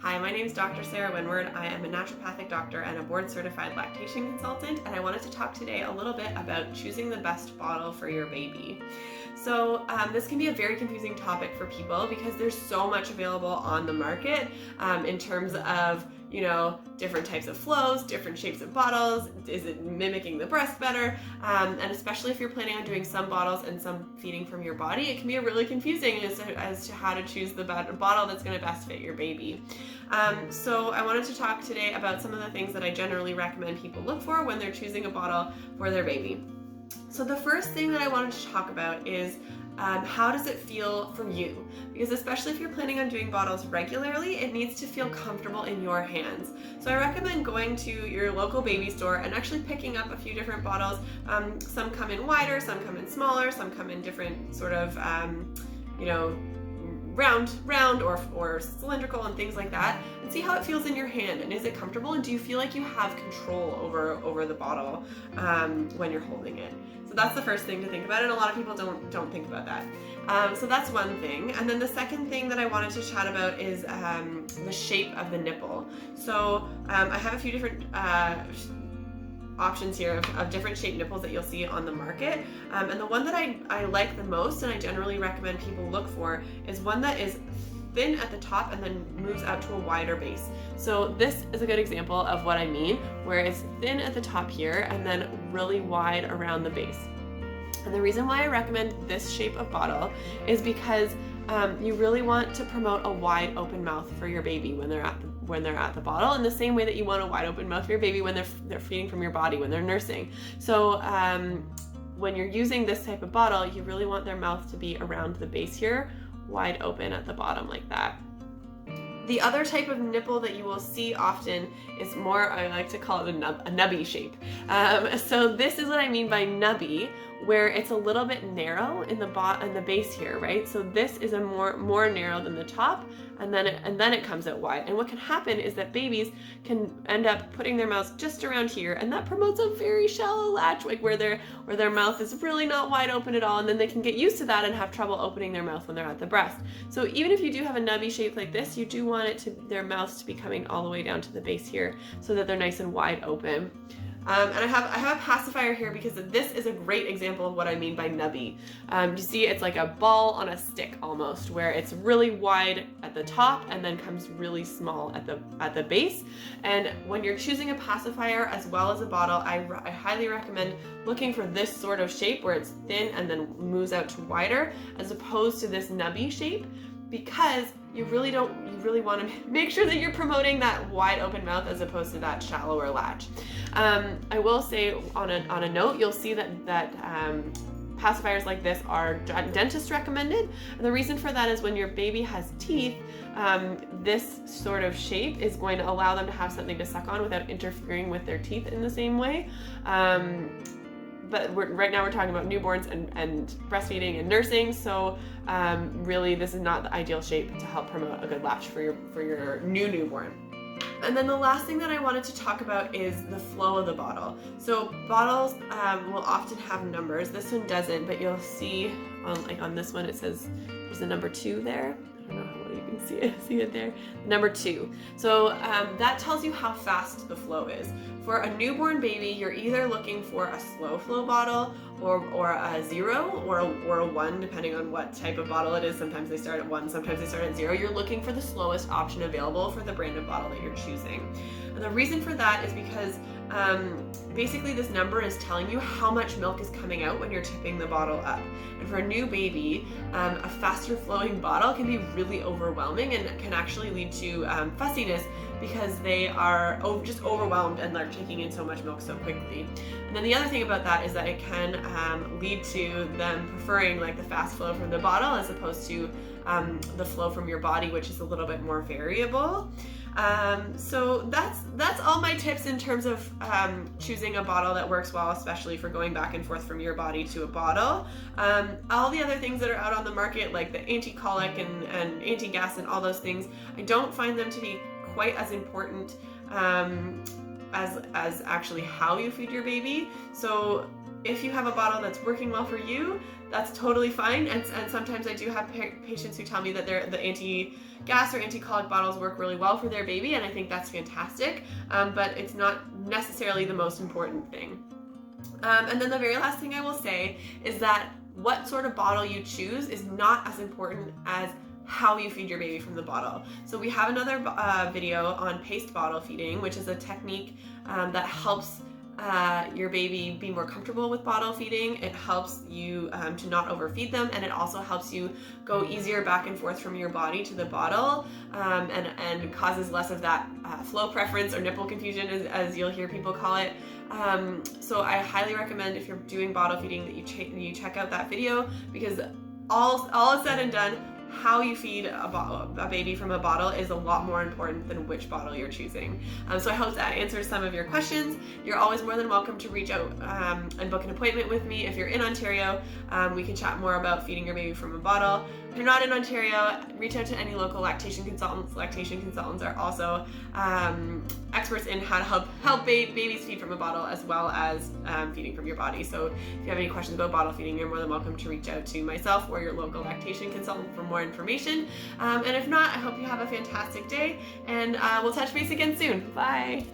Hi, my name is Dr. Sarah Winward. I am a naturopathic doctor and a board-certified lactation consultant, and I wanted to talk today a little bit about choosing the best bottle for your baby. So this can be a very confusing topic for people because there's so much available on the market in terms of, different types of flows, different shapes of bottles. Is it mimicking the breast better? And especially if you're planning on doing some bottles and some feeding from your body, it can be really confusing as to how to choose the bottle that's going to best fit your baby. So I wanted to talk today about some of the things that I generally recommend people look for when they're choosing a bottle for their baby. So the first thing that I wanted to talk about is how does it feel for you? Because especially if you're planning on doing bottles regularly, it needs to feel comfortable in your hands. So I recommend going to your local baby store and actually picking up a few different bottles. Some come in wider, some come in smaller, some come in different sort of, round or cylindrical and things like that, and see how it feels in your hand, and is it comfortable, and do you feel like you have control over the bottle when you're holding it. So that's the first thing to think about, and a lot of people don't think about that. So that's one thing. And then the second thing that I wanted to chat about is the shape of the nipple. So I have a few different options here of different shaped nipples that you'll see on the market. And the one that I like the most and I generally recommend people look for is one that is thin at the top and then moves out to a wider base. So this is a good example of what I mean, where it's thin at the top here and then really wide around the base. And the reason why I recommend this shape of bottle is because you really want to promote a wide open mouth for your baby when they're at the bottle, in the same way that you want a wide open mouth for your baby when they're feeding from your body, when they're nursing. So when you're using this type of bottle, you really want their mouth to be around the base here, wide open at the bottom like that. The other type of nipple that you will see often is more, I like to call it a nubby shape. So this is what I mean by nubby, where it's a little bit narrow in the base here, right? So this is a more narrow than the top, and then it comes out wide. And what can happen is that babies can end up putting their mouths just around here, and that promotes a very shallow latch, like where their mouth is really not wide open at all, and then they can get used to that and have trouble opening their mouth when they're at the breast. So even if you do have a nubby shape like this, you do want their mouths to be coming all the way down to the base here so that they're nice and wide open. And I have a pacifier here because this is a great example of what I mean by nubby. You see it's like a ball on a stick almost, where it's really wide at the top and then comes really small at the base. And when you're choosing a pacifier as well as a bottle, I highly recommend looking for this sort of shape where it's thin and then moves out to wider, as opposed to this nubby shape, because you really want to make sure that you're promoting that wide open mouth as opposed to that shallower latch. I will say on a note, you'll see that pacifiers like this are dentist recommended. And the reason for that is when your baby has teeth, this sort of shape is going to allow them to have something to suck on without interfering with their teeth in the same way. But right now we're talking about newborns and breastfeeding and nursing, so really this is not the ideal shape to help promote a good latch for your newborn. And then the last thing that I wanted to talk about is the flow of the bottle. So bottles will often have numbers. This one doesn't, but you'll see on this one it says there's a number 2 there. I don't know how well you can see it there. Number 2. So that tells you how fast the flow is. For a newborn baby, you're either looking for a slow flow bottle or a 0 or a 1, depending on what type of bottle it is. Sometimes they start at 1, sometimes they start at 0. You're looking for the slowest option available for the brand of bottle that you're choosing. And the reason for that is because basically this number is telling you how much milk is coming out when you're tipping the bottle up. And for a new baby, a faster flowing bottle can be really overwhelming and can actually lead to fussiness because they are just overwhelmed and they're taking in so much milk so quickly. And then the other thing about that is that it can lead to them preferring like the fast flow from the bottle as opposed to the flow from your body, which is a little bit more variable. So that's all my tips in terms of choosing a bottle that works well, especially for going back and forth from your body to a bottle. All the other things that are out on the market, like the anti-colic and anti-gas and all those things, I don't find them to be quite as important as actually how you feed your baby. So if you have a bottle that's working well for you, that's totally fine. And sometimes I do have patients who tell me that the anti-gas or anti-colic bottles work really well for their baby, and I think that's fantastic, but it's not necessarily the most important thing. And then the very last thing I will say is that what sort of bottle you choose is not as important as how you feed your baby from the bottle. So we have another video on paced bottle feeding, which is a technique that helps your baby be more comfortable with bottle feeding. It helps you to not overfeed them, and it also helps you go easier back and forth from your body to the bottle, and causes less of that flow preference or nipple confusion, as you'll hear people call it. So I highly recommend, if you're doing bottle feeding, that you check out that video, because all is said and done, how you feed a baby from a bottle is a lot more important than which bottle you're choosing. So I hope that answers some of your questions. You're always more than welcome to reach out and book an appointment with me. If you're in Ontario, we can chat more about feeding your baby from a bottle. If you're not in Ontario, reach out to any local lactation consultants. Lactation consultants are also experts in how to help babies feed from a bottle, as well as feeding from your body. So if you have any questions about bottle feeding, you're more than welcome to reach out to myself or your local lactation consultant for more information. And if not, I hope you have a fantastic day, and we'll touch base again soon. Bye.